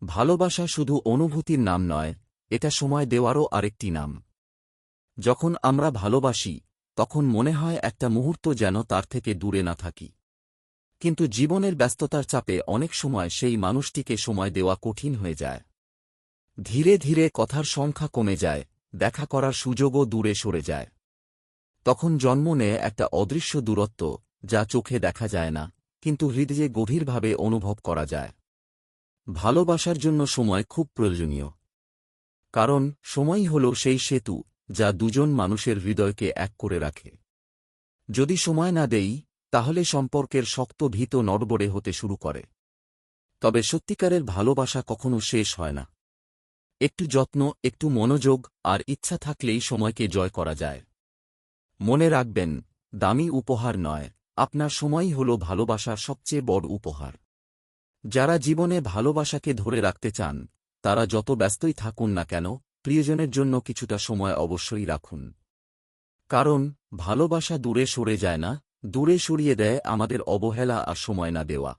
ভালোবাসা শুধু অনুভূতির নাম নয়, এটা সময় দেওয়ারও আরেকটি নাম। যখন আমরা ভালোবাসি, তখন মনে হয় একটা মুহূর্ত যেন তার থেকে দূরে না থাকি। কিন্তু জীবনের ব্যস্ততার চাপে অনেক সময় সেই মানুষটিকে সময় দেওয়া কঠিন হয়ে যায়। ধীরে ধীরে কথার সংখ্যা কমে যায়, দেখা করার সুযোগও দূরে সরে যায়। তখন জন্ম নেয় একটা অদৃশ্য দূরত্ব, যা চোখে দেখা যায় না, কিন্তু হৃদয়ে গভীরভাবে অনুভব করা যায়। ভালোবাসার জন্য সময় খুব প্রয়োজনীয়। কারণ সময়ই হল সেই সেতু, যা দুজন মানুষের হৃদয়কে এক করে রাখে। যদি সময় না দেই, তাহলে সম্পর্কের শক্ত ভিত নড়বড়ে হতে শুরু করে। তবে সত্যিকারের ভালোবাসা কখনো শেষ হয় না। একটু যত্ন, একটু মনোযোগ আর ইচ্ছা থাকলেই সময়কে জয় করা যায়। মনে রাখবেন, দামি উপহার নয়, আপনার সময়ই হল ভালোবাসার সবচেয়ে বড় উপহার। যারা জীবনে ভালোবাসাকে ধরে রাখতে চান, তারা যত ব্যস্তই থাকুন না কেন, প্রিয়জনের জন্য কিছুটা সময় অবশ্যই রাখুন। কারণ ভালোবাসা দূরে সরে যায় না, দূরে সরিয়ে দেয় আমাদের অবহেলা আর সময় না দেওয়া।